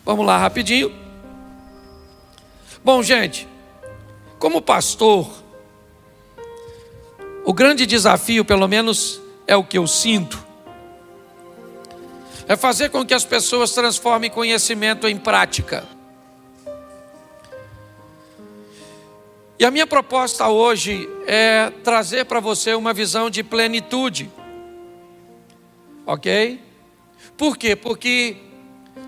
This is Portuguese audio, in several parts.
Vamos lá rapidinho. Bom, gente, como pastor, o grande desafio, pelo menos é o que eu sinto, é fazer com que as pessoas transformem conhecimento em prática. E a minha proposta hoje é trazer para você uma visão de plenitude. Ok? Por quê? Porque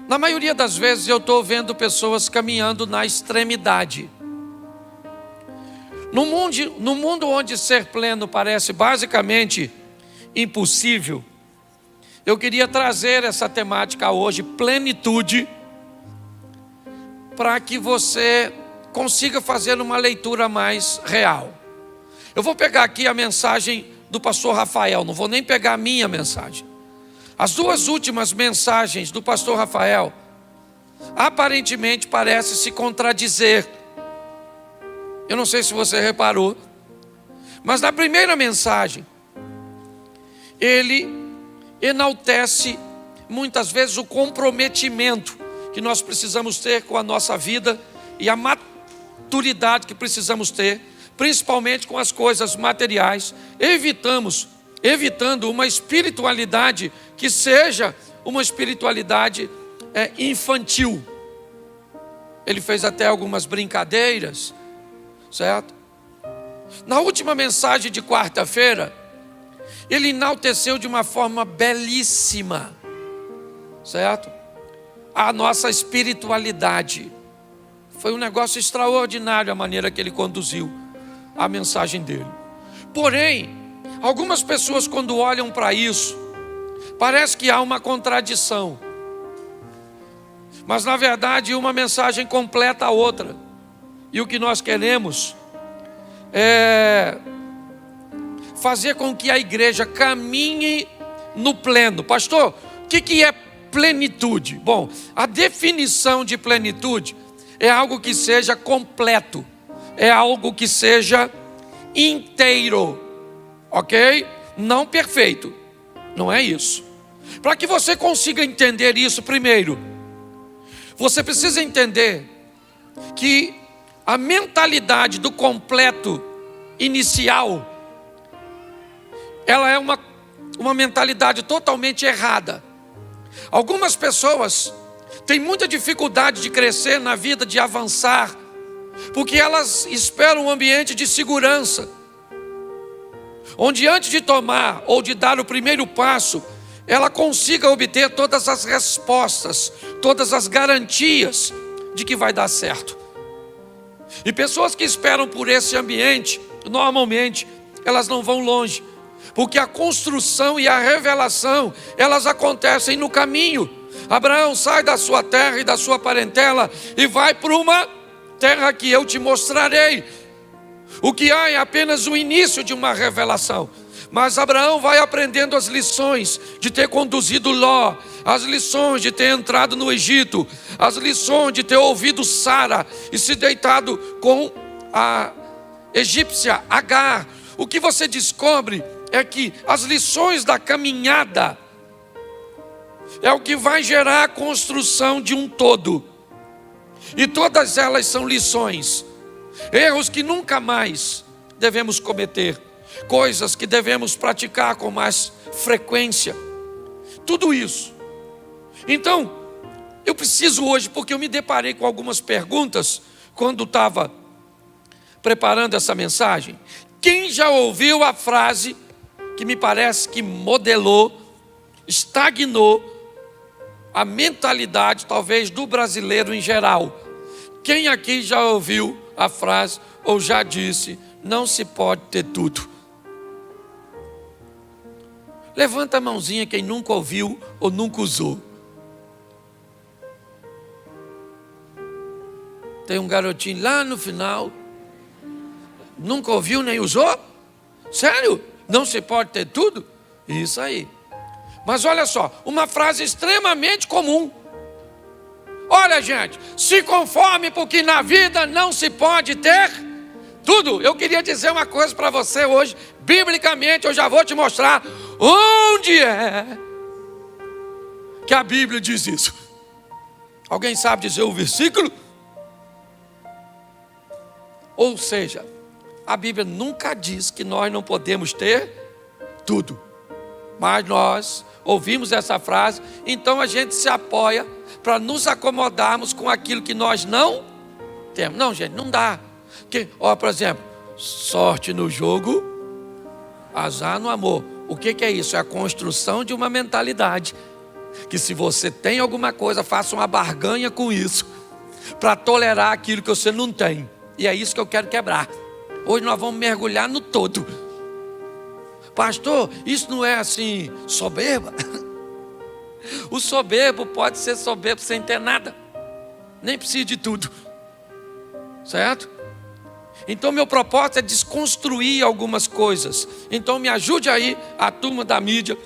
na maioria das vezes eu estou vendo pessoas caminhando na extremidade. No mundo onde ser pleno parece basicamente impossível, eu queria trazer essa temática hoje, plenitude, para que você consiga fazer uma leitura mais real. Eu vou pegar aqui a mensagem do pastor Rafael, não vou nem pegar a minha mensagem. As duas últimas mensagens do pastor Rafael aparentemente parecem se contradizer. Eu não sei se você reparou, mas na primeira mensagem ele enaltece muitas vezes o comprometimento que nós precisamos ter com a nossa vida e a maturidade que precisamos ter, principalmente com as coisas materiais, evitando uma espiritualidade que seja uma espiritualidade infantil. Ele fez até algumas brincadeiras, certo? Na última mensagem de quarta-feira, ele enalteceu de uma forma belíssima, certo? A nossa espiritualidade. Foi um negócio extraordinário a maneira que ele conduziu a mensagem dele. Porém, algumas pessoas quando olham para isso, parece que há uma contradição. Mas na verdade uma mensagem completa a outra. E o que nós queremos é fazer com que a igreja caminhe no pleno. Pastor, o que é plenitude? Bom, a definição de plenitude é algo que seja completo, é algo que seja inteiro, ok? Não perfeito, não é isso. Para que você consiga entender isso, primeiro, você precisa entender que a mentalidade do completo inicial, ela é uma mentalidade totalmente errada. Algumas pessoas têm muita dificuldade de crescer na vida, de avançar, porque elas esperam um ambiente de segurança, onde antes de tomar ou de dar o primeiro passo, ela consiga obter todas as respostas, todas as garantias de que vai dar certo. E pessoas que esperam por esse ambiente, normalmente, elas não vão longe, porque a construção e a revelação, elas acontecem no caminho. Abraão, sai da sua terra e da sua parentela e vai para uma terra que eu te mostrarei. O que há é apenas o início de uma revelação. Mas Abraão vai aprendendo as lições de ter conduzido Ló, as lições de ter entrado no Egito, as lições de ter ouvido Sara e se deitado com a egípcia Agar. O que você descobre é que as lições da caminhada é o que vai gerar a construção de um todo. E todas elas são lições, erros que nunca mais devemos cometer, coisas que devemos praticar com mais frequência. Tudo isso. Então, eu preciso hoje, porque eu me deparei com algumas perguntas quando estava preparando essa mensagem. Quem já ouviu a frase que me parece que modelou, estagnou a mentalidade, talvez, do brasileiro em geral? Quem aqui já ouviu a frase ou já disse, não se pode ter tudo? Levanta a mãozinha quem nunca ouviu ou nunca usou. Tem um garotinho lá no final, nunca ouviu nem usou? Sério? Não se pode ter tudo? Isso aí. Mas olha só, uma frase extremamente comum. Olha, gente, se conforme, porque na vida não se pode ter tudo. Eu queria dizer uma coisa para você hoje, biblicamente eu já vou te mostrar onde é que a Bíblia diz isso. Alguém sabe dizer o versículo? Ou seja, a Bíblia nunca diz que nós não podemos ter tudo. Mas nós ouvimos essa frase, então a gente se apoia para nos acomodarmos com aquilo que nós não temos. Não, gente, não dá. Por exemplo, sorte no jogo, azar no amor. O que é isso? É a construção de uma mentalidade. Que se você tem alguma coisa, faça uma barganha com isso, para tolerar aquilo que você não tem. E é isso que eu quero quebrar. Hoje nós vamos mergulhar no todo. Pastor, isso não é assim, soberba? O soberbo pode ser soberbo sem ter nada. Nem precisa de tudo. Certo? Então meu propósito é desconstruir algumas coisas. Então me ajude aí, a turma da mídia.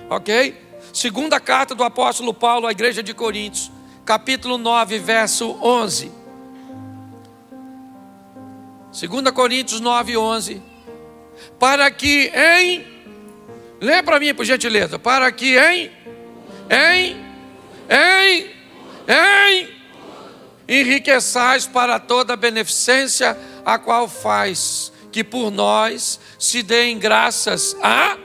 Ok? Segunda carta do apóstolo Paulo à igreja de Coríntios. Capítulo 9, verso 11. 2 Coríntios 9, 11. Para que lê para mim por gentileza. Para que enriqueçais para toda a beneficência, a qual faz que por nós se deem graças a...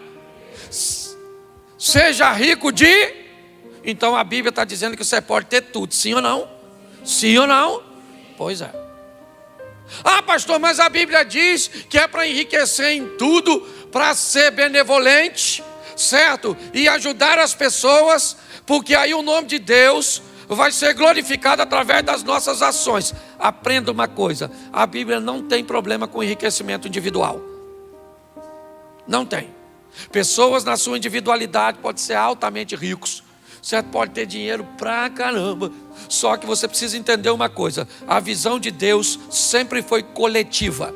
Seja rico de... Então a Bíblia está dizendo que você pode ter tudo, sim ou não? Sim ou não? Pois é. Ah, pastor, mas a Bíblia diz que é para enriquecer em tudo, para ser benevolente, certo? E ajudar as pessoas, porque aí o nome de Deus vai ser glorificado através das nossas ações. Aprenda uma coisa, a Bíblia não tem problema com enriquecimento individual. Não tem. Pessoas na sua individualidade podem ser altamente ricos, certo? Pode ter dinheiro pra caramba. Só que você precisa entender uma coisa: a visão de Deus sempre foi coletiva.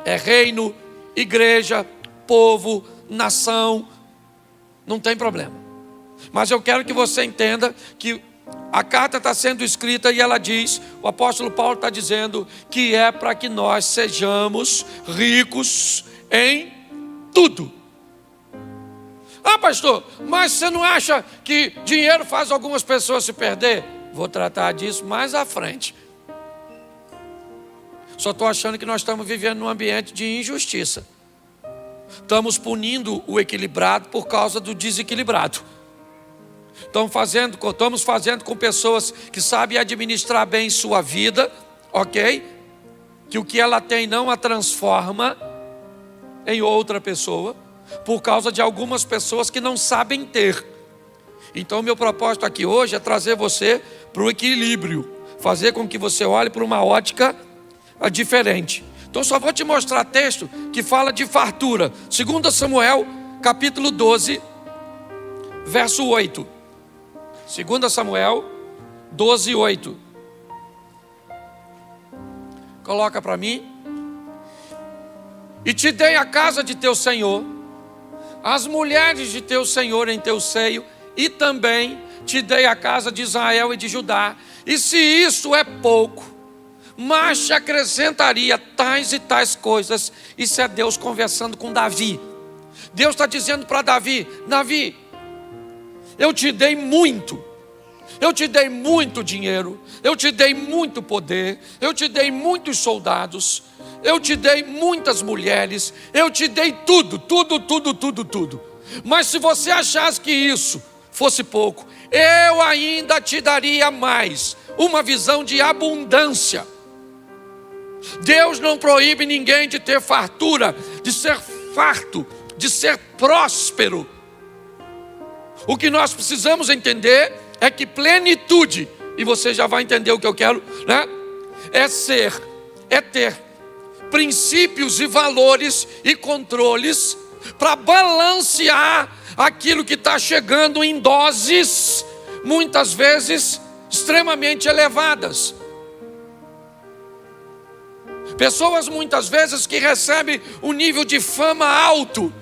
É reino, igreja, povo, nação. Não tem problema. Mas eu quero que você entenda que a carta está sendo escrita e ela diz, o apóstolo Paulo está dizendo que é para que nós sejamos ricos em tudo. Ah, pastor, mas você não acha que dinheiro faz algumas pessoas se perder? Vou tratar disso mais à frente. Só estou achando que nós estamos vivendo num ambiente de injustiça. Estamos punindo o equilibrado por causa do desequilibrado. Estamos fazendo com pessoas que sabem administrar bem sua vida, ok? Que o que ela tem não a transforma em outra pessoa, por causa de algumas pessoas que não sabem ter. Então o meu propósito aqui hoje é trazer você para o equilíbrio, fazer com que você olhe para uma ótica diferente. Então só vou te mostrar texto que fala de fartura. 2 Samuel, capítulo 12, verso 8. 2 Samuel 12, 8. Coloca para mim. E te dei a casa de teu senhor, as mulheres de teu senhor em teu seio, e também te dei a casa de Israel e de Judá. E se isso é pouco, mas te acrescentaria tais e tais coisas. Isso é Deus conversando com Davi. Deus está dizendo para Davi: Davi, eu te dei muito. Eu te dei muito dinheiro, eu te dei muito poder, eu te dei muitos soldados, eu te dei muitas mulheres, eu te dei tudo. Mas se você achasse que isso fosse pouco, eu ainda te daria mais, uma visão de abundância. Deus não proíbe ninguém de ter fartura, de ser farto, de ser próspero. O que nós precisamos entender é que plenitude, e você já vai entender o que eu quero, né? É ter princípios e valores e controles para balancear aquilo que está chegando em doses, muitas vezes, extremamente elevadas. Pessoas muitas vezes que recebem um nível de fama alto.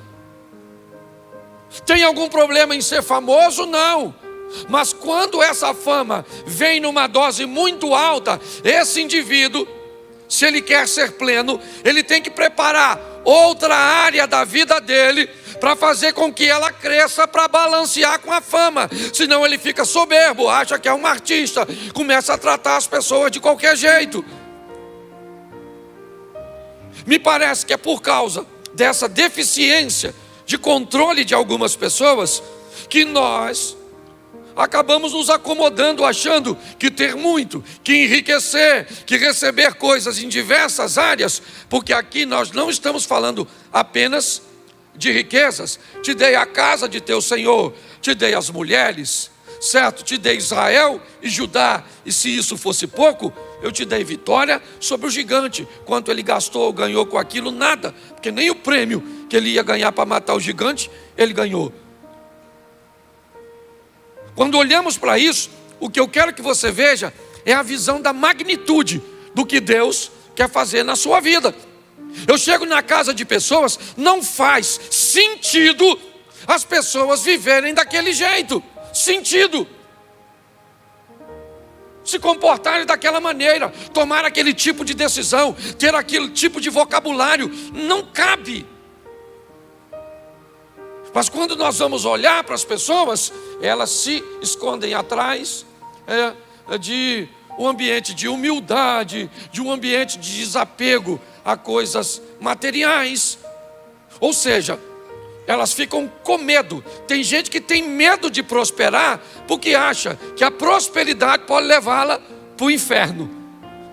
Tem algum problema em ser famoso? Não. Mas quando essa fama vem numa dose muito alta, esse indivíduo, se ele quer ser pleno, ele tem que preparar outra área da vida dele para fazer com que ela cresça, para balancear com a fama. Senão ele fica soberbo, acha que é um artista, começa a tratar as pessoas de qualquer jeito. Me parece que é por causa dessa deficiência de controle de algumas pessoas que nós acabamos nos acomodando, achando que ter muito, que enriquecer, que receber coisas em diversas áreas, porque aqui nós não estamos falando apenas de riquezas. Te dei a casa de teu Senhor, te dei as mulheres, certo? Te dei Israel e Judá, e se isso fosse pouco, eu te dei vitória sobre o gigante. Quanto ele gastou ou ganhou com aquilo? Nada, porque nem o prêmio que ele ia ganhar para matar o gigante, ele ganhou. Quando olhamos para isso, o que eu quero que você veja é a visão da magnitude do que Deus quer fazer na sua vida. Eu chego na casa de pessoas, não faz sentido as pessoas viverem daquele jeito. Sentido. Se comportarem daquela maneira, tomar aquele tipo de decisão, ter aquele tipo de vocabulário, não cabe. Mas quando nós vamos olhar para as pessoas, elas se escondem atrás de um ambiente de humildade, de um ambiente de desapego a coisas materiais. Ou seja, elas ficam com medo. Tem gente que tem medo de prosperar porque acha que a prosperidade pode levá-la para o inferno.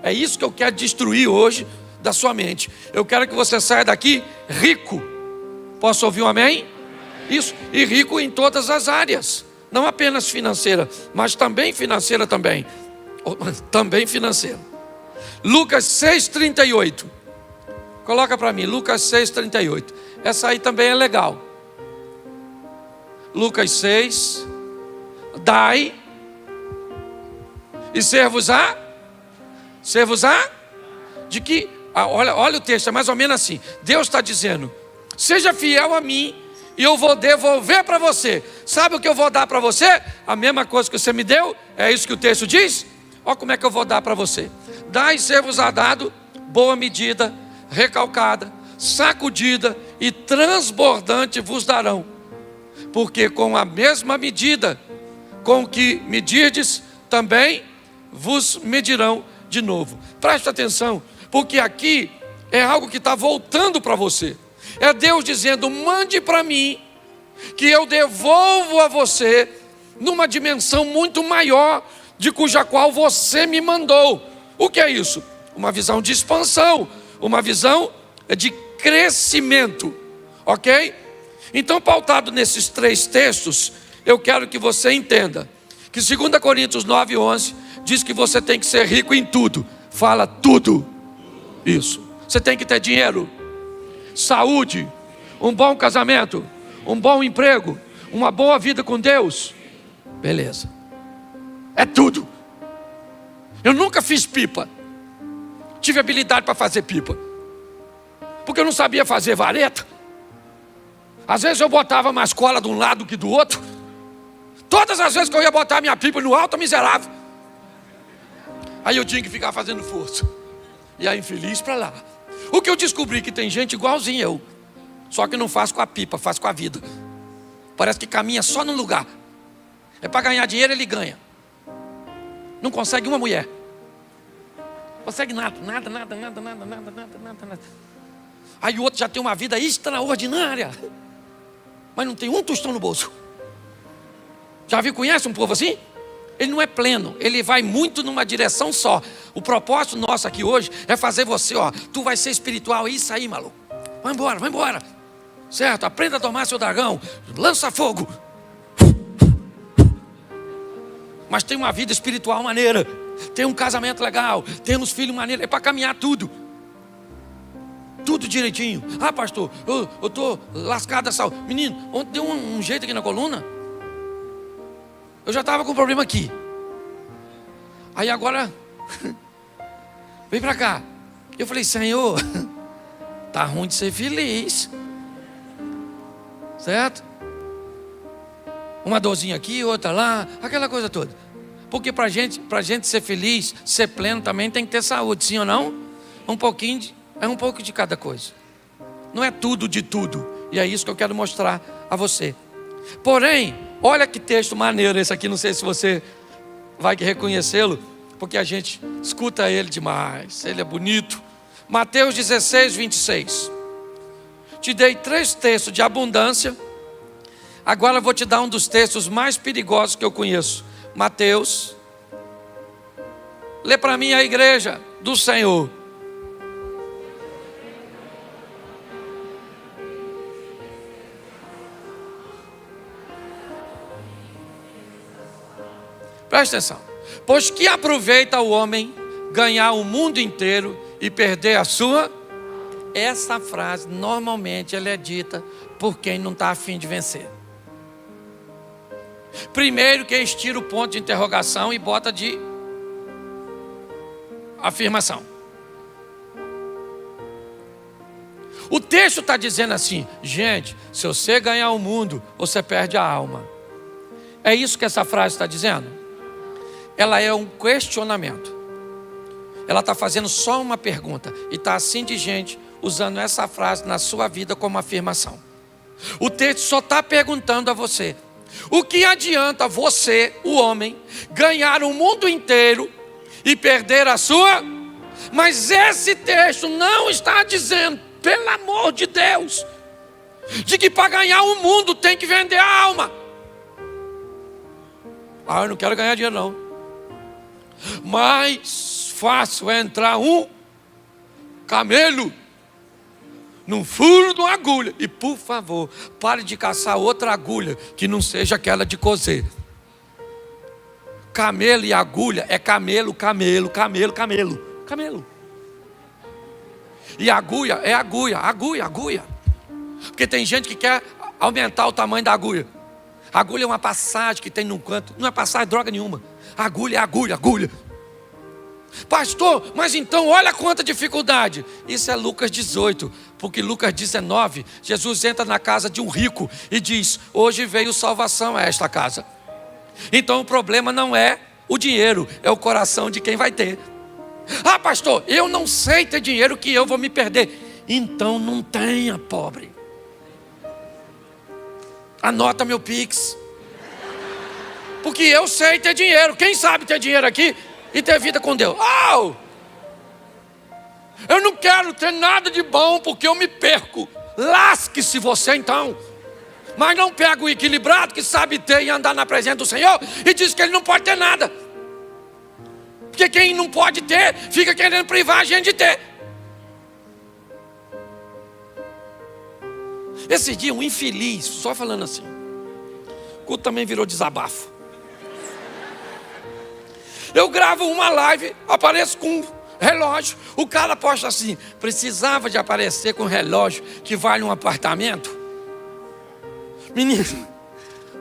É isso que eu quero destruir hoje da sua mente. Eu quero que você saia daqui rico. Posso ouvir um amém? Isso, e rico em todas as áreas, não apenas financeira, mas também financeira também. Também financeira. Lucas 6,38. Coloca para mim, Lucas 6,38. Essa aí também é legal. Lucas 6. Dai e ser-vos-á. Ser-vos-á? De que? Olha o texto, é mais ou menos assim. Deus está dizendo: seja fiel a mim e eu vou devolver para você. Sabe o que eu vou dar para você? A mesma coisa que você me deu. É isso que o texto diz? Olha como é que eu vou dar para você. Dai e ser-vos-á dado, boa medida, recalcada, sacudida e transbordante vos darão. Porque com a mesma medida com que medirdes, também vos medirão de novo. Preste atenção, porque aqui é algo que está voltando para você. É Deus dizendo: mande para mim, que eu devolvo a você numa dimensão muito maior de cuja qual você me mandou. O que é isso? Uma visão de expansão, uma visão de crescimento, ok? Então, pautado nesses três textos, eu quero que você entenda que 2 Coríntios 9:11 diz que você tem que ser rico em tudo. Fala tudo. Isso. Você tem que ter dinheiro, saúde, um bom casamento, um bom emprego, uma boa vida com Deus. Beleza. É tudo. Eu nunca fiz pipa. Tive habilidade para fazer pipa, porque eu não sabia fazer vareta. Às vezes eu botava mais cola de um lado que do outro. Todas as vezes que eu ia botar minha pipa no alto, miserável. Aí eu tinha que ficar fazendo força. E aí infeliz para lá. O que eu descobri que tem gente igualzinho eu, só que não faz com a pipa, faz com a vida. Parece que caminha só num lugar. É para ganhar dinheiro, ele ganha. Não consegue uma mulher. Consegue nada. Aí o outro já tem uma vida extraordinária, mas não tem um tostão no bolso. Já viu, conhece um povo assim? Ele não é pleno, ele vai muito numa direção só. O propósito nosso aqui hoje é fazer você, tu vai ser espiritual, é isso aí, maluco. Vai embora. Certo? Aprenda a tomar seu dragão, lança fogo. Mas tem uma vida espiritual maneira, tem um casamento legal, tem uns filhos maneiros, é para caminhar tudo. Tudo direitinho. Ah, pastor, eu estou lascado da saúde. Menino, ontem deu um jeito aqui na coluna. Eu já estava com um problema aqui. Aí agora, vem para cá. Eu falei: Senhor, tá ruim de ser feliz. Certo? Uma dorzinha aqui, outra lá, aquela coisa toda. Porque pra gente ser feliz, ser pleno, também tem que ter saúde, sim ou não? Um pouco de cada coisa. Não é tudo de tudo. E é isso que eu quero mostrar a você. Porém, olha que texto maneiro esse aqui. Não sei se você vai reconhecê-lo, porque a gente escuta ele demais. Ele é bonito. Mateus 16, 26. Te dei 3 textos de abundância. Agora eu vou te dar um dos textos mais perigosos que eu conheço. Mateus. Lê para mim a igreja do Senhor. Presta atenção. Pois que aproveita o homem ganhar o mundo inteiro e perder a sua? Essa frase, normalmente, ela é dita por quem não está a fim de vencer. Primeiro que eles tiram o ponto de interrogação e bota de afirmação. O texto está dizendo assim: gente, se você ganhar o mundo, você perde a alma. É isso que essa frase está dizendo? Ela é um questionamento. Ela está fazendo só uma pergunta. E está assim de gente usando essa frase na sua vida como afirmação. O texto só está perguntando a você: o que adianta você, o homem, ganhar o mundo inteiro e perder a sua? Mas esse texto não está dizendo, pelo amor de Deus, de que para ganhar o mundo tem que vender a alma. Ah, eu não quero ganhar dinheiro não. Mais fácil é entrar um camelo num furo de uma agulha. E por favor, pare de caçar outra agulha que não seja aquela de cozer. Camelo e agulha é camelo, camelo, camelo, camelo, camelo. E agulha é agulha, agulha, agulha. Porque tem gente que quer aumentar o tamanho da agulha. A agulha é uma passagem que tem num canto. Não é passagem droga nenhuma. Agulha é agulha, agulha. Pastor, mas então olha quanta dificuldade. Isso é Lucas 18. Porque Lucas 19, Jesus entra na casa de um rico e diz: hoje veio salvação a esta casa. Então o problema não é o dinheiro, é o coração de quem vai ter. Ah, pastor, eu não sei ter dinheiro que eu vou me perder. Então não tenha, pobre. Anota meu Pix. Porque eu sei ter dinheiro. Quem sabe ter dinheiro aqui e ter vida com Deus? Oh! Eu não quero ter nada de bom porque eu me perco. Lasque-se você então. Mas não pega o equilibrado que sabe ter e andar na presença do Senhor e diz que ele não pode ter nada. Porque quem não pode ter, fica querendo privar a gente de ter. Esse dia um infeliz, só falando assim, o culto também virou desabafo. Eu gravo uma live, apareço com um relógio. O cara posta assim: precisava de aparecer com um relógio que vale um apartamento? Menino,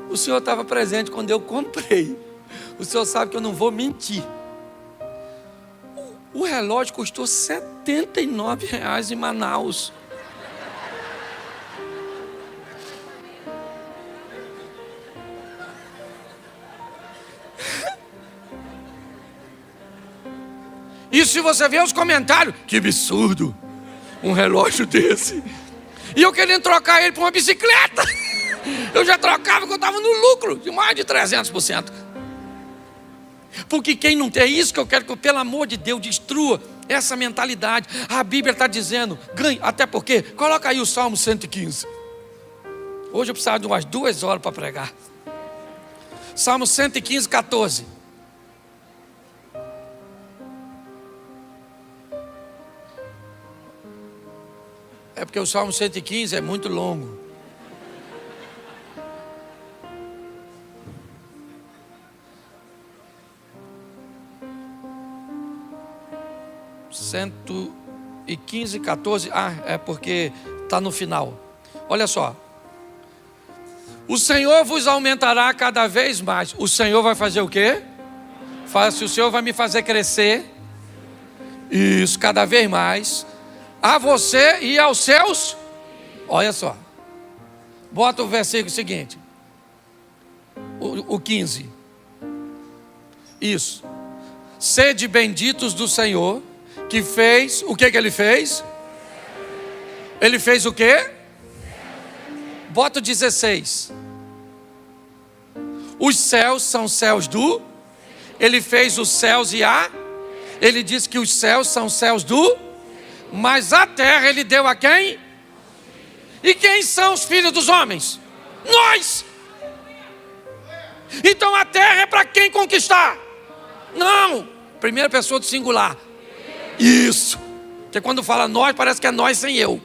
o senhor estava presente quando eu comprei. O senhor sabe que eu não vou mentir. O relógio custou R$79 em Manaus. E se você ver os comentários, que absurdo, um relógio desse. E eu querendo trocar ele por uma bicicleta. Eu já trocava porque eu estava no lucro de mais de 300%. Porque quem não tem isso que eu quero que, pelo amor de Deus, destrua essa mentalidade. A Bíblia está dizendo, ganhe, até porque, coloca aí o Salmo 115. Hoje eu precisava de umas 2 horas para pregar. Salmo 115, 14. É porque o Salmo 115 é muito longo. Cento e 15, 14. Ah, é porque está no final. Olha só. O Senhor vos aumentará cada vez mais. O Senhor vai fazer o quê? Se o Senhor vai me fazer crescer. Isso, cada vez mais. A você e aos seus. Olha só. Bota o versículo seguinte. O 15. Isso. Sede benditos do Senhor, que fez, o que ele fez? Ele fez o quê? Bota o 16. Os céus são céus do... Ele fez os céus e a... Ele disse que os céus são céus do... Mas a terra ele deu a quem? E quem são os filhos dos homens? Nós! Então a terra é para quem conquistar? Não! Primeira pessoa do singular. Isso! Porque quando fala nós, parece que é nós sem eu.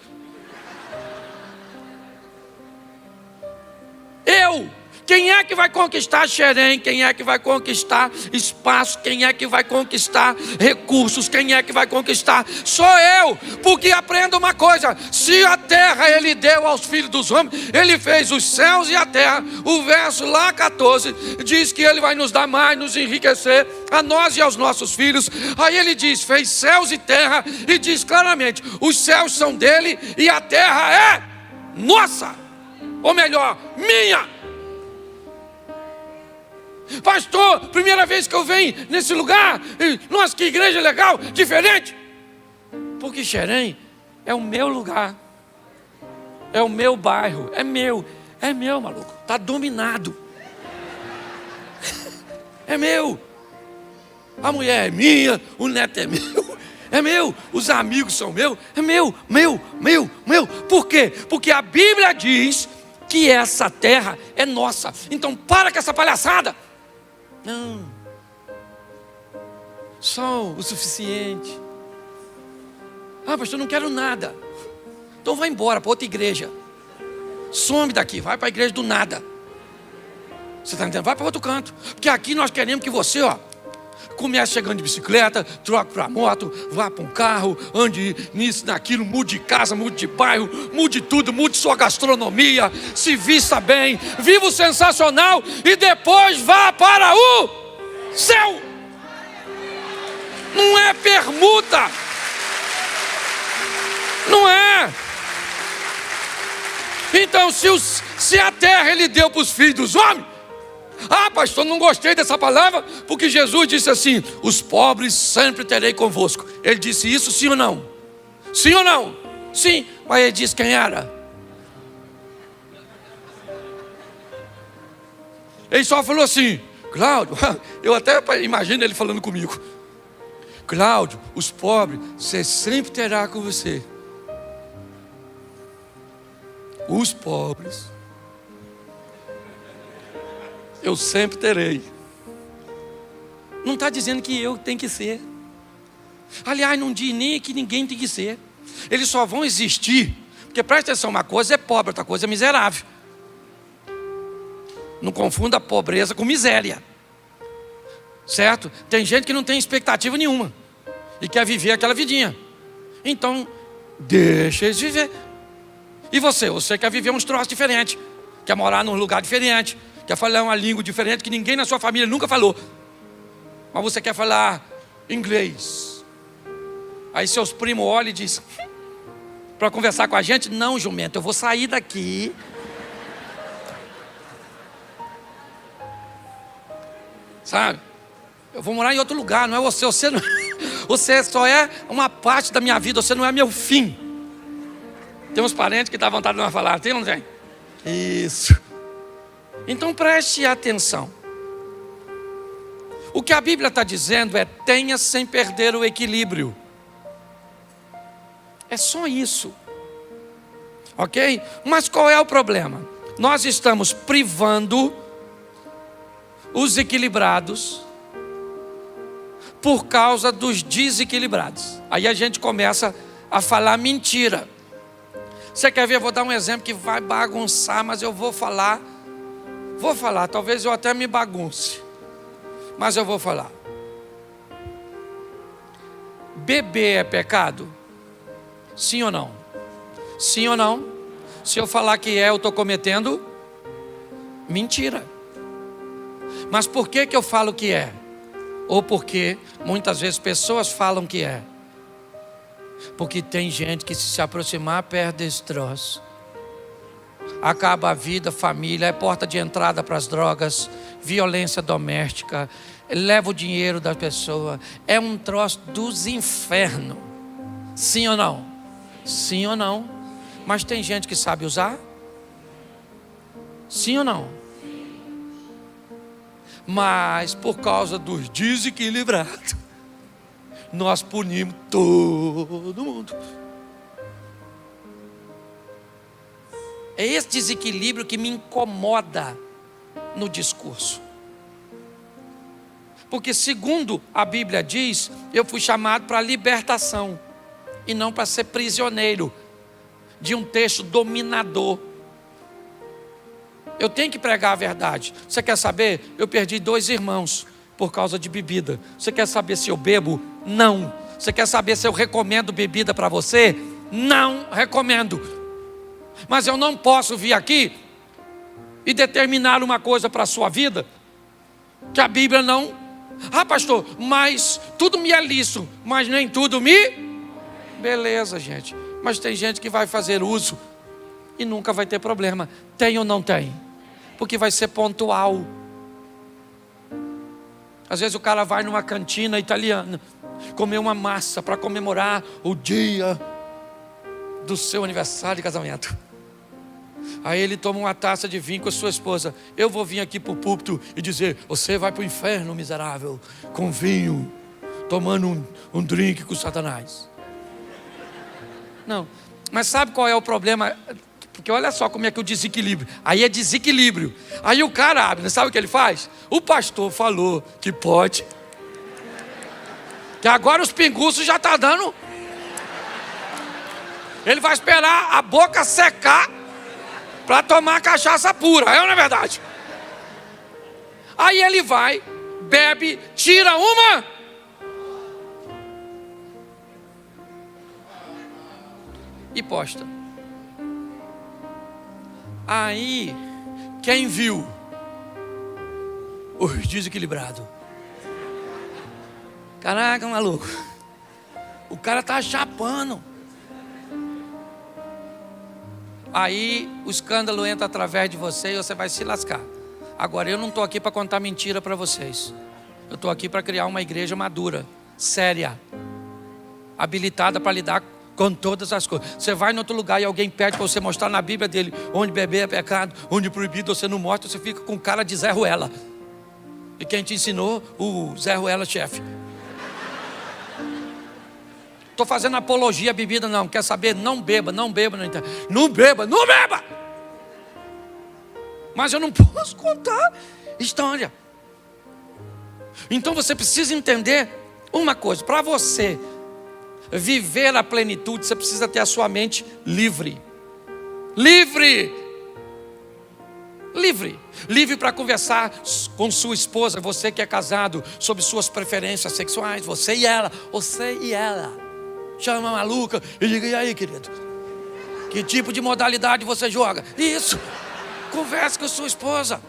Eu! Quem é que vai conquistar Xerém? Quem é que vai conquistar espaço? Quem é que vai conquistar recursos? Quem é que vai conquistar? Sou eu! Porque aprenda uma coisa: se a terra ele deu aos filhos dos homens, ele fez os céus e a terra. O verso lá 14 diz que ele vai nos dar mais, nos enriquecer, a nós e aos nossos filhos. Aí ele diz, fez céus e terra, e diz claramente, os céus são dele e a terra é nossa. Ou melhor, minha. Pastor, primeira vez que eu venho nesse lugar, nossa, que igreja legal, diferente. Porque Xerém é o meu lugar, é o meu bairro, é meu, maluco, está dominado. É meu, a mulher é minha, o neto é meu, é meu, os amigos são meus, é meu. Por quê? Porque a Bíblia diz que essa terra é nossa. Então para com essa palhaçada. Não, só o suficiente. Ah, pastor, eu não quero nada. Então vai embora para outra igreja. Some daqui, vai para a igreja do nada. Você está entendendo? Vai para outro canto. Porque aqui nós queremos que você, comece chegando de bicicleta, troque para moto, vá para um carro, ande nisso, naquilo, mude de casa, mude de bairro, mude tudo, mude sua gastronomia, se vista bem, viva o sensacional e depois vá para o céu. Não é permuta. Não é. Então se a terra ele deu para os filhos dos homens, ah, pastor, não gostei dessa palavra, porque Jesus disse assim, os pobres sempre terei convosco. Ele disse isso, sim ou não? Sim ou não? Sim, mas ele disse quem era? Ele só falou assim, Cláudio, eu até imagino ele falando comigo, Cláudio, os pobres, você sempre terá com você. Os pobres eu sempre terei. Não está dizendo que eu tenho que ser. Aliás, não diz nem que ninguém tem que ser. Eles só vão existir, porque presta atenção, uma coisa é pobre, outra coisa é miserável. Não confunda pobreza com miséria. Certo? Tem gente que não tem expectativa nenhuma e quer viver aquela vidinha. Então, deixa eles viver. E você quer viver uns troços diferentes, quer morar num lugar diferente, quer falar uma língua diferente que ninguém na sua família nunca falou, mas você quer falar inglês. Aí seus primos olham e dizem, para conversar com a gente, não, jumento, eu vou sair daqui. Sabe? Eu vou morar em outro lugar, não é você não, você só é uma parte da minha vida, você não é meu fim. Tem uns parentes que dá vontade de não falar, tem ou não tem? Isso. Então preste atenção. O que a Bíblia está dizendo é, tenha sem perder o equilíbrio. É só isso. Ok? Mas qual é o problema? Nós estamos privando os equilibrados por causa dos desequilibrados. Aí a gente começa a falar mentira. Você quer ver? Eu vou dar um exemplo que vai bagunçar, mas eu vou falar, talvez eu até me bagunce, mas eu vou falar. Beber é pecado? Sim ou não? Sim ou não? Se eu falar que eu estou cometendo mentira. Mas por que eu falo que é? Ou porque muitas vezes pessoas falam que é? Porque tem gente que se aproximar perde esse troço, acaba a vida, família, é porta de entrada para as drogas, violência doméstica, leva o dinheiro da pessoa, é um troço dos infernos. Sim ou não? Sim ou não? Mas tem gente que sabe usar? Sim ou não? Mas por causa dos desequilibrados, nós punimos todo mundo. É esse desequilíbrio que me incomoda no discurso. Porque segundo a Bíblia diz, eu fui chamado para libertação e não para ser prisioneiro de um texto dominador. Eu tenho que pregar a verdade. Você quer saber? Eu perdi 2 irmãos por causa de bebida. Você quer saber se eu bebo? Não. Você quer saber se eu recomendo bebida para você? Não recomendo. Mas eu não posso vir aqui e determinar uma coisa para a sua vida que a Bíblia não. Ah, pastor, mas tudo me é lícito, mas nem tudo me. Beleza, gente. Mas tem gente que vai fazer uso e nunca vai ter problema. Tem ou não tem? Porque vai ser pontual. Às vezes o cara vai numa cantina italiana comer uma massa para comemorar o dia do seu aniversário de casamento. Aí ele toma uma taça de vinho com a sua esposa. Eu vou vir aqui para o púlpito e dizer: você vai para o inferno, miserável, com vinho, tomando um drink com Satanás. Não, mas sabe qual é o problema? Porque olha só como é que o desequilíbrio. Aí é desequilíbrio. Aí o cara abre, sabe o que ele faz? O pastor falou que pode, que agora os pinguços já estão dando. Ele vai esperar a boca secar para tomar cachaça pura, é ou não é verdade? Aí ele vai, bebe, tira uma e posta. Aí, quem viu? Os desequilibrados. Caraca, maluco, o cara tá chapando. Aí o escândalo entra através de você e você vai se lascar. Agora eu não estou aqui para contar mentira para vocês. Eu estou aqui para criar uma igreja madura, séria, habilitada para lidar com todas as coisas. Você vai em outro lugar e alguém pede para você mostrar na Bíblia dele onde beber é pecado, onde proibido você não mostra, você fica com cara de Zé Ruela. E quem te ensinou? O Zé Ruela, chefe. Estou fazendo apologia à bebida, não. Quer saber? Não beba, não beba. Não beba, não beba. Mas eu não posso contar história. Então você precisa entender uma coisa. Para você viver a plenitude, você precisa ter a sua mente livre. Livre. Livre. Livre para conversar com sua esposa, você que é casado, sobre suas preferências sexuais, você e ela. Você e ela. Chama a maluca e diga: e aí, querido? Que tipo de modalidade você joga? Isso. Converse com sua esposa.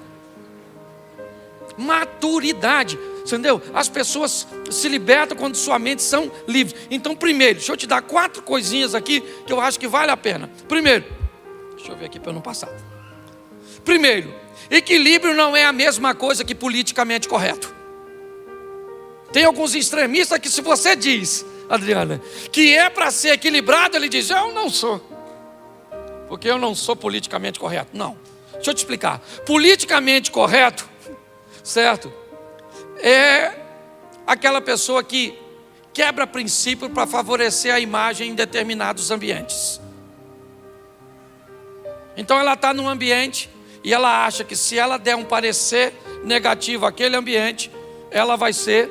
Maturidade. Entendeu? As pessoas se libertam quando sua mente são livres. Então, primeiro, deixa eu te dar 4 coisinhas aqui que eu acho que vale a pena. Primeiro, deixa eu ver aqui para eu não passar. Primeiro, equilíbrio não é a mesma coisa que politicamente correto. Tem alguns extremistas que, se você diz, Adriana, que é para ser equilibrado, ele diz: eu não sou, porque eu não sou politicamente correto. Não, deixa eu te explicar. Politicamente correto, certo, é aquela pessoa que quebra princípio para favorecer a imagem em determinados ambientes. Então ela está num ambiente e ela acha que, se ela der um parecer negativo àquele ambiente, ela vai ser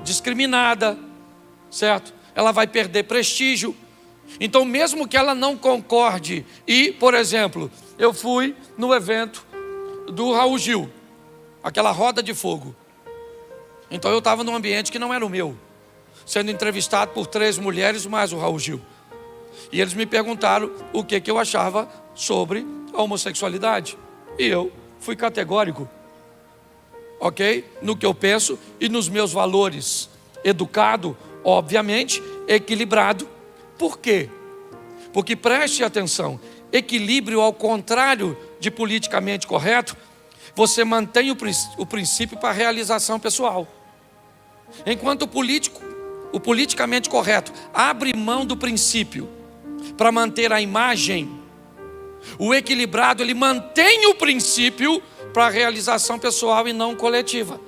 discriminada, certo? Ela vai perder prestígio. Então, mesmo que ela não concorde, e, por exemplo, eu fui no evento do Raul Gil, aquela roda de fogo. Então eu estava num ambiente que não era o meu, sendo entrevistado por 3 mulheres mais o Raul Gil. E eles me perguntaram o que eu achava sobre a homossexualidade. E eu fui categórico, ok? No que eu penso e nos meus valores. Educado, obviamente, equilibrado. Por quê? Porque, preste atenção, equilíbrio, ao contrário de politicamente correto, você mantém o princípio para a realização pessoal. Enquanto o politicamente correto abre mão do princípio para manter a imagem O equilibrado, ele mantém o princípio para a realização pessoal e não coletiva.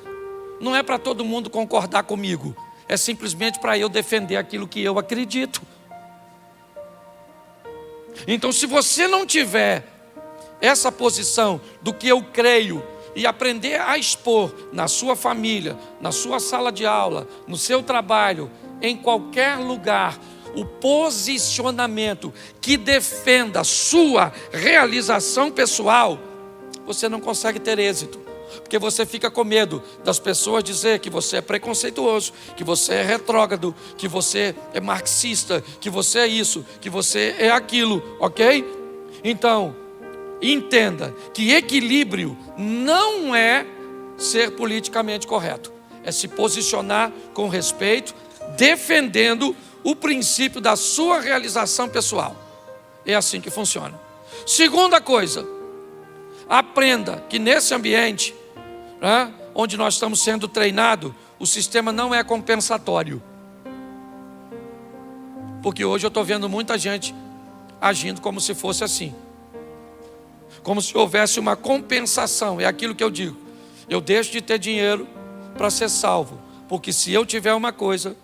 Não é para todo mundo concordar comigo, é simplesmente para eu defender aquilo que eu acredito. Então, se você não tiver essa posição do que eu creio e aprender a expor na sua família, na sua sala de aula, no seu trabalho, em qualquer lugar, o posicionamento que defenda a sua realização pessoal, você não consegue ter êxito. Porque você fica com medo das pessoas dizer que você é preconceituoso, que você é retrógrado, que você é marxista, que você é isso, que você é aquilo, ok? Então, entenda que equilíbrio não é ser politicamente correto, é se posicionar com respeito, defendendo o princípio da sua realização pessoal. É assim que funciona. Segunda coisa, aprenda que nesse ambiente, onde nós estamos sendo treinados, o sistema não é compensatório. Porque hoje eu estou vendo muita gente agindo como se fosse assim, como se houvesse uma compensação. É aquilo que eu digo: eu deixo de ter dinheiro para ser salvo, porque se eu tiver uma coisa,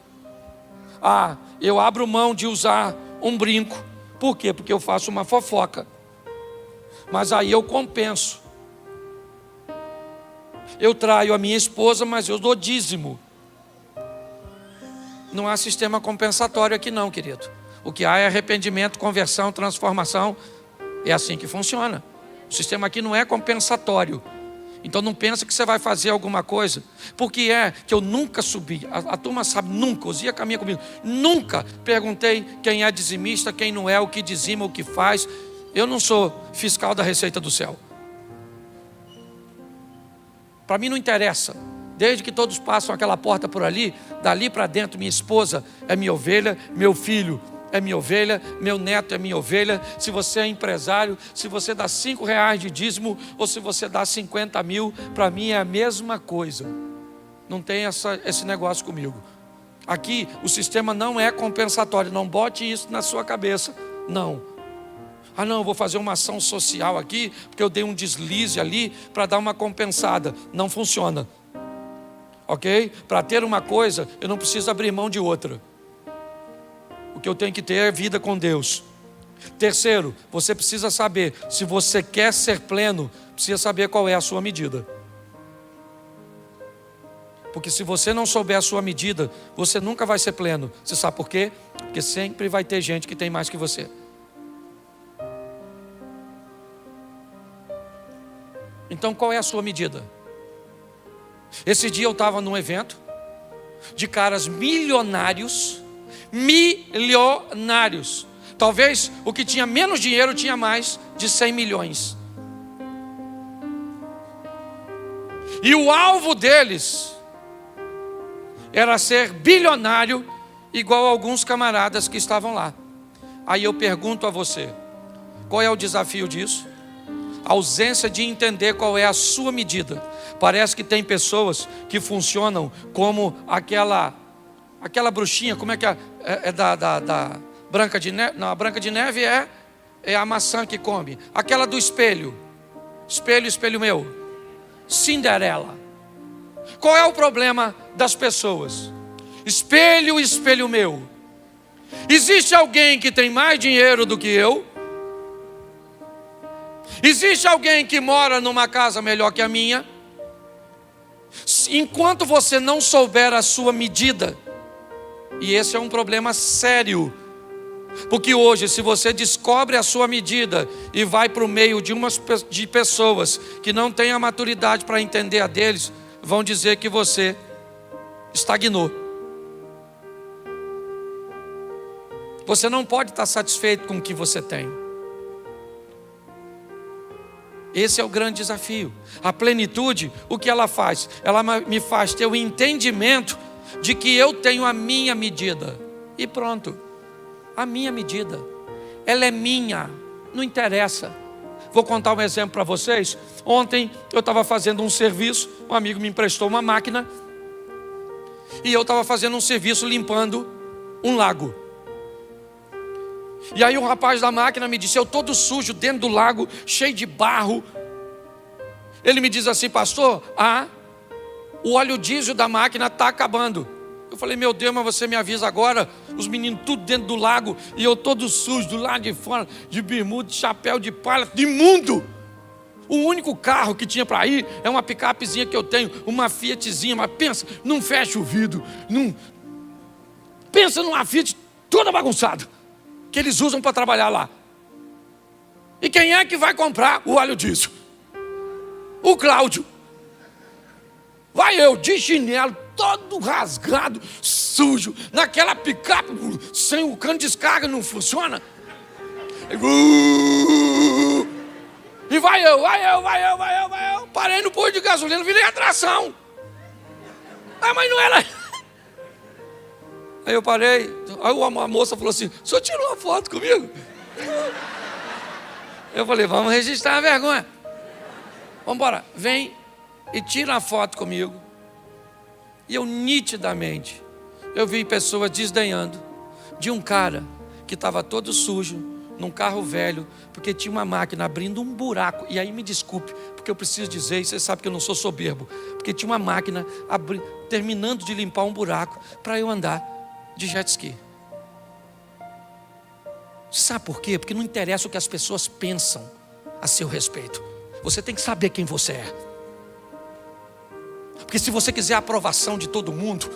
eu abro mão de usar um brinco. Por quê? Porque eu faço uma fofoca, mas aí eu compenso. Eu traio a minha esposa, mas eu dou dízimo. Não há sistema compensatório aqui não, querido. O que há é arrependimento, conversão, transformação. É assim que funciona. O sistema aqui não é compensatório. Então não pensa que você vai fazer alguma coisa. Porque é que eu nunca subi. A turma sabe, nunca. O Zia caminha comigo. Nunca perguntei quem é dizimista, quem não é, o que dizima, o que faz. Eu não sou fiscal da Receita do Céu. Para mim não interessa. Desde que todos passam aquela porta por ali, dali para dentro, minha esposa é minha ovelha, meu filho é minha ovelha, meu neto é minha ovelha. Se você é empresário, se você dá R$5 de dízimo ou se você dá 50 mil, para mim é a mesma coisa. Não tem esse negócio comigo. Aqui o sistema não é compensatório. Não bote isso na sua cabeça. Não. Não, eu vou fazer uma ação social aqui, porque eu dei um deslize ali para dar uma compensada. Não funciona. Ok? Para ter uma coisa, eu não preciso abrir mão de outra. O que eu tenho que ter é vida com Deus. Terceiro, você precisa saber, se você quer ser pleno, precisa saber qual é a sua medida. Porque se você não souber a sua medida, você nunca vai ser pleno. Você sabe por quê? Porque sempre vai ter gente que tem mais que você. Então qual é a sua medida? Esse dia eu estava num evento de caras milionários. Talvez o que tinha menos dinheiro tinha mais de 100 milhões. E o alvo deles era ser bilionário, igual a alguns camaradas que estavam lá. Aí eu pergunto a você, qual é o desafio disso? A ausência de entender qual é a sua medida. Parece que tem pessoas que funcionam como aquela bruxinha. Como é que é da Branca de Neve? Não, a Branca de Neve é a maçã que come. Aquela do espelho. Espelho, espelho meu. Cinderela. Qual é o problema das pessoas? Espelho, espelho meu. Existe alguém que tem mais dinheiro do que eu? Existe alguém que mora numa casa melhor que a minha? Enquanto você não souber a sua medida, e esse é um problema sério, porque hoje, se você descobre a sua medida e vai para o meio de pessoas que não têm a maturidade para entender a deles, vão dizer que você estagnou. Você não pode estar satisfeito com o que você tem. Esse é o grande desafio. A plenitude, o que ela faz? Ela me faz ter o entendimento de que eu tenho a minha medida. E pronto. A minha medida. Ela é minha. Não interessa. Vou contar um exemplo para vocês. Ontem eu estava fazendo um serviço. Um amigo me emprestou uma máquina. E eu estava fazendo um serviço limpando um lago. E aí o rapaz da máquina me disse, eu todo sujo dentro do lago, cheio de barro. Ele me diz assim, pastor, o óleo diesel da máquina está acabando. Eu falei, meu Deus, mas você me avisa agora, os meninos tudo dentro do lago, e eu todo sujo, do lado de fora, de bermuda, de chapéu de palha, de imundo. O único carro que tinha para ir é uma picapezinha que eu tenho, uma Fiatzinha, mas pensa, não fecha o vidro, não... pensa numa Fiat toda bagunçada, que eles usam para trabalhar lá. E quem é que vai comprar o óleo diesel? O Cláudio. Vai eu, de chinelo, todo rasgado, sujo, naquela picape, sem o cano de descarga, não funciona. E vai eu. Parei no posto de gasolina, virei atração. Mas não era. Aí eu parei, aí a moça falou assim, o senhor tirou uma foto comigo? Eu falei, vamos registrar a vergonha. Vamos embora, vem e tira uma foto comigo. E eu nitidamente, eu vi pessoas desdenhando de um cara que estava todo sujo, num carro velho, porque tinha uma máquina abrindo um buraco. E aí me desculpe, porque eu preciso dizer, e você sabe que eu não sou soberbo, porque tinha uma máquina terminando de limpar um buraco para eu andar de jet ski. Sabe por quê? Porque não interessa o que as pessoas pensam a seu respeito. Você tem que saber quem você é. Porque se você quiser a aprovação de todo mundo,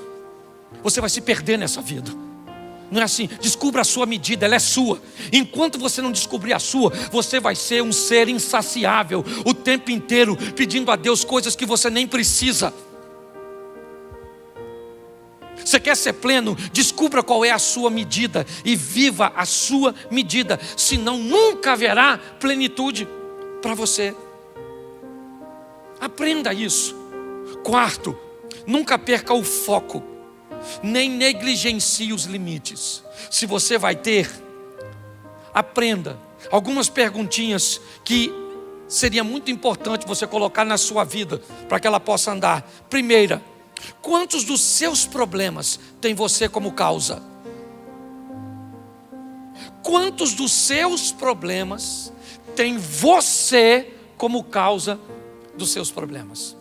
você vai se perder nessa vida. Não é assim, descubra a sua medida, ela é sua. Enquanto você não descobrir a sua, você vai ser um ser insaciável o tempo inteiro, pedindo a Deus coisas que você nem precisa. Você quer ser pleno? Descubra qual é a sua medida e viva a sua medida, senão nunca haverá plenitude para você. Aprenda isso. Quarto, nunca perca o foco, nem negligencie os limites. Se você vai ter, aprenda algumas perguntinhas que seria muito importante você colocar na sua vida para que ela possa andar. Primeira, quantos dos seus problemas tem você como causa? Quantos dos seus problemas tem você como causa dos seus problemas?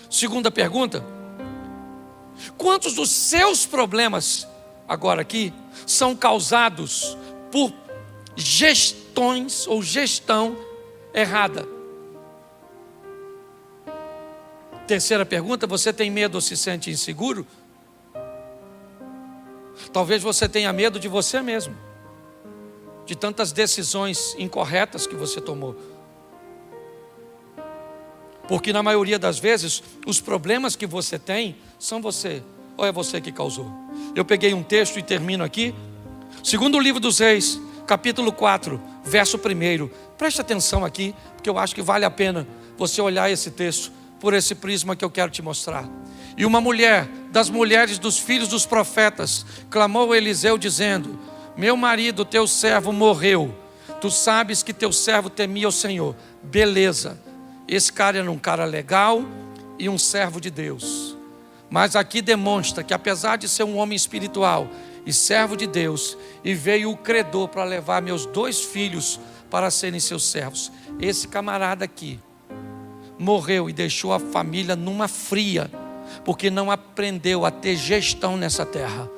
Segunda pergunta, quantos dos seus problemas, agora aqui, são causados por gestões ou gestão errada? Terceira pergunta, você tem medo ou se sente inseguro? Talvez você tenha medo de você mesmo, de tantas decisões incorretas que você tomou. Porque na maioria das vezes, os problemas que você tem são você, ou é você que causou. Eu peguei um texto e termino aqui. Segundo o livro dos Reis, capítulo 4, verso 1. Preste atenção aqui, porque eu acho que vale a pena você olhar esse texto por esse prisma que eu quero te mostrar. E uma mulher, das mulheres dos filhos dos profetas, clamou a Eliseu dizendo: meu marido, teu servo, morreu. Tu sabes que teu servo temia o Senhor. Beleza. Esse cara era um cara legal e um servo de Deus. Mas aqui demonstra que apesar de ser um homem espiritual e servo de Deus, e veio o credor para levar meus 2 filhos para serem seus servos, esse camarada aqui morreu e deixou a família numa fria, porque não aprendeu a ter gestão nessa terra.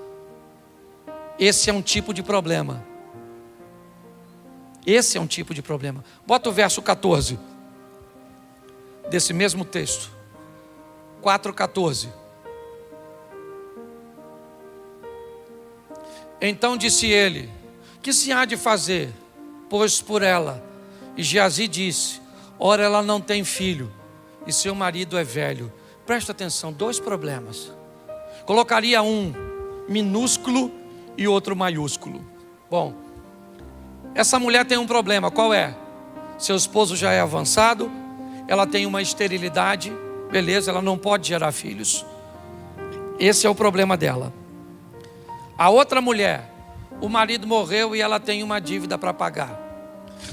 Esse é um tipo de problema. Esse é um tipo de problema. Bota o verso 14 desse mesmo texto, 4,14. Então disse ele: que se há de fazer, pois por ela? E Geazi disse: ora, ela não tem filho, e seu marido é velho. Presta atenção, 2 problemas. Colocaria um minúsculo e outro maiúsculo. Bom, essa mulher tem um problema, qual é? Seu esposo já é avançado, ela tem uma esterilidade, beleza, ela não pode gerar filhos. Esse é o problema dela. A outra mulher, o marido morreu e ela tem uma dívida para pagar.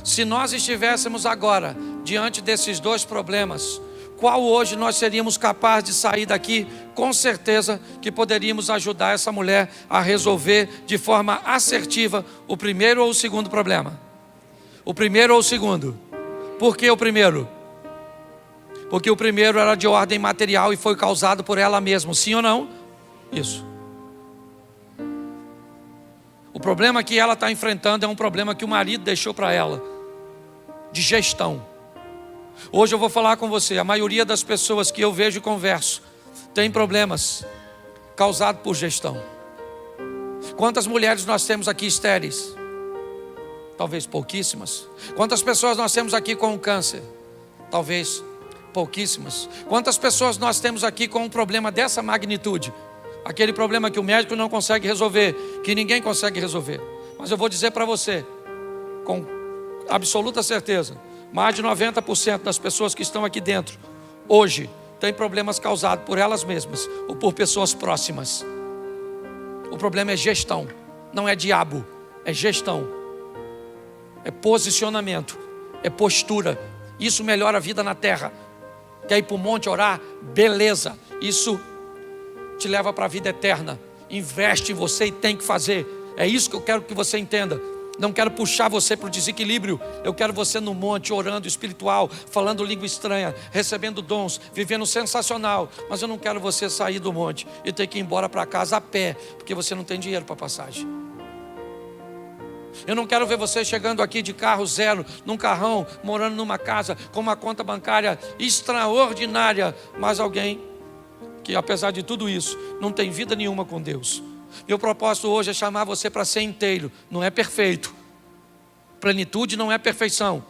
Se nós estivéssemos agora diante desses 2 problemas, qual hoje nós seríamos capazes de sair daqui com certeza que poderíamos ajudar essa mulher a resolver de forma assertiva o primeiro ou o segundo problema. O primeiro ou o segundo? Por que o primeiro? Porque o primeiro era de ordem material e foi causado por ela mesma, sim ou não? Isso. O problema que ela está enfrentando é um problema que o marido deixou para ela, de gestão. Hoje eu vou falar com você, a maioria das pessoas que eu vejo e converso tem problemas causados por gestão. Quantas mulheres nós temos aqui estéreis? Talvez pouquíssimas. Quantas pessoas nós temos aqui com câncer? Talvez pouquíssimas. Quantas pessoas nós temos aqui com um problema dessa magnitude? Aquele problema que o médico não consegue resolver, que ninguém consegue resolver. Mas eu vou dizer para você, com absoluta certeza, mais de 90% das pessoas que estão aqui dentro, hoje, têm problemas causados por elas mesmas ou por pessoas próximas. O problema é gestão, não é diabo, é gestão, é posicionamento, é postura. Isso melhora a vida na terra. Quer ir para o monte orar? Beleza, isso te leva para a vida eterna. Investe em você e tem que fazer. É isso que eu quero que você entenda. Não quero puxar você para o desequilíbrio. Eu quero você no monte, orando espiritual, falando língua estranha, recebendo dons, vivendo sensacional. Mas eu não quero você sair do monte e ter que ir embora para casa a pé, porque você não tem dinheiro para passagem. Eu não quero ver você chegando aqui de carro zero, num carrão, morando numa casa, com uma conta bancária extraordinária, mas alguém que, apesar de tudo isso, não tem vida nenhuma com Deus. Meu propósito hoje é chamar você para ser inteiro. Não é perfeito. Plenitude não é perfeição.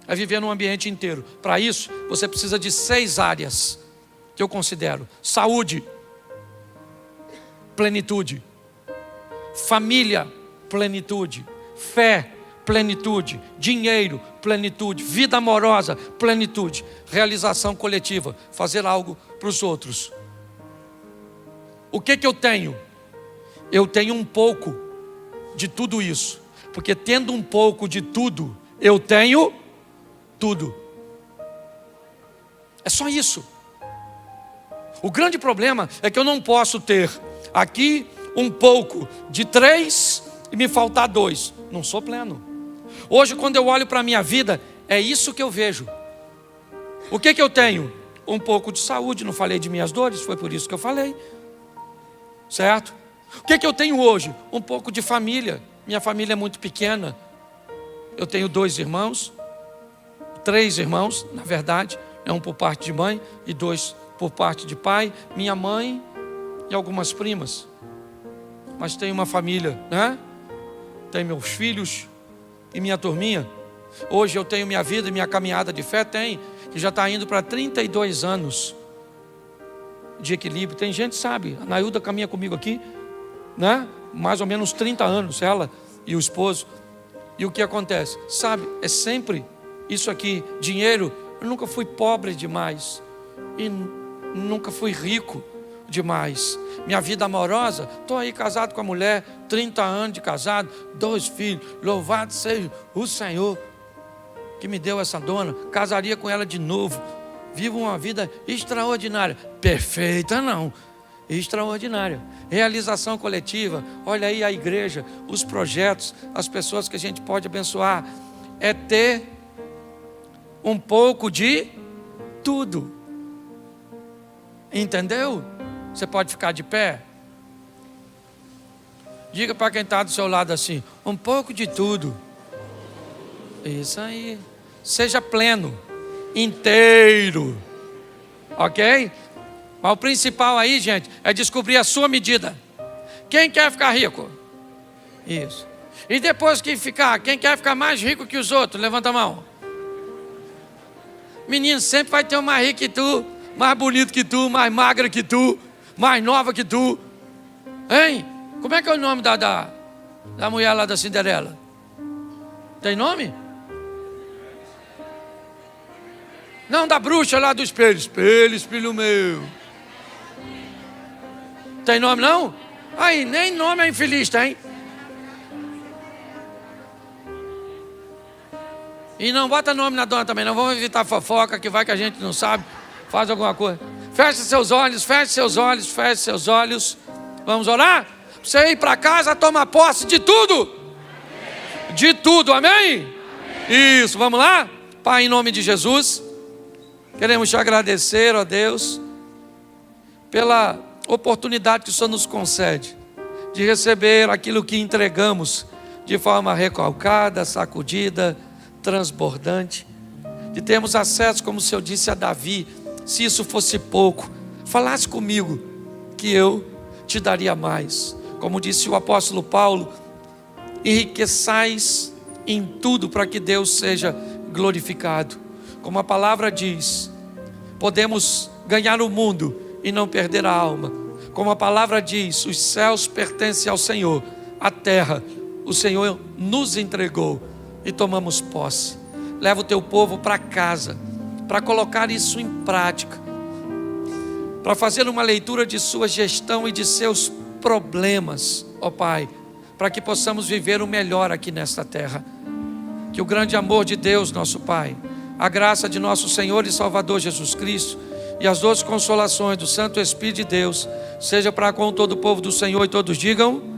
É viver num ambiente inteiro. Para isso, você precisa de 6 áreas que eu considero: saúde, plenitude; família, plenitude; fé, plenitude; dinheiro, plenitude; vida amorosa, plenitude; realização coletiva, fazer algo para os outros. O que eu tenho? Eu tenho um pouco de tudo isso, porque tendo um pouco de tudo, eu tenho tudo. É só isso. O grande problema é que eu não posso ter aqui um pouco de 3 e me faltar 2. Não sou pleno. Hoje, quando eu olho para a minha vida, é isso que eu vejo. O que eu tenho? Um pouco de saúde. Não falei de minhas dores, foi por isso que eu falei. Certo? O que eu tenho hoje? Um pouco de família. Minha família é muito pequena. Eu tenho 2 irmãos, 3 irmãos, na verdade, um por parte de mãe e 2 por parte de pai. Minha mãe e algumas primas. Mas tenho uma família, né? Tenho meus filhos e minha turminha. Hoje eu tenho minha vida e minha caminhada de fé, que já está indo para 32 anos de equilíbrio. Tem gente que sabe, a Nailda caminha comigo aqui, né? Mais ou menos 30 anos, ela e o esposo. E o que acontece? Sabe, é sempre isso aqui, dinheiro. Eu nunca fui pobre demais e nunca fui rico demais. Minha vida amorosa, estou aí casado com a mulher, 30 anos de casado, 2 filhos, louvado seja o Senhor que me deu essa dona. Casaria com ela de novo. Vivo uma vida extraordinária. Perfeita não, extraordinária. Realização coletiva. Olha aí a igreja, os projetos, as pessoas que a gente pode abençoar. É ter um pouco de tudo. Entendeu? Você pode ficar de pé. Diga para quem está do seu lado assim: um pouco de tudo. Isso aí. Seja pleno, inteiro. Ok? Mas o principal aí, gente, é descobrir a sua medida. Quem quer ficar rico? Isso. E depois que ficar, quem quer ficar mais rico que os outros? Levanta a mão. Menino, sempre vai ter um mais rico que tu, mais bonito que tu, mais magra que tu, mais nova que tu. Hein? Como é que é o nome da mulher lá da Cinderela? Tem nome? Não, da bruxa lá do espelho. Espelho, espelho meu. Tem nome não? Aí, nem nome é infeliz, tem. E não bota nome na dona também, não. Vamos evitar fofoca, que vai que a gente não sabe. Faz alguma coisa. Feche seus olhos, feche seus olhos, feche seus olhos. Vamos orar? Você ir para casa, tomar posse de tudo. De tudo, amém? Isso, vamos lá? Pai, em nome de Jesus, queremos te agradecer, ó Deus, pela oportunidade que o Senhor nos concede de receber aquilo que entregamos de forma recalcada, sacudida, transbordante, de termos acesso, como o Senhor disse a Davi: se isso fosse pouco, falasse comigo que eu te daria mais. Como disse o apóstolo Paulo: enriqueçais em tudo para que Deus seja glorificado. Como a palavra diz, podemos ganhar o mundo e não perder a alma. Como a palavra diz, os céus pertencem ao Senhor, a terra o Senhor nos entregou e tomamos posse. Leva o teu povo para casa, para colocar isso em prática, para fazer uma leitura de sua gestão e de seus problemas, ó Pai, para que possamos viver o melhor aqui nesta terra. Que o grande amor de Deus, nosso Pai, a graça de nosso Senhor e Salvador Jesus Cristo e as doces consolações do Santo Espírito de Deus seja para com todo o povo do Senhor, e todos digam...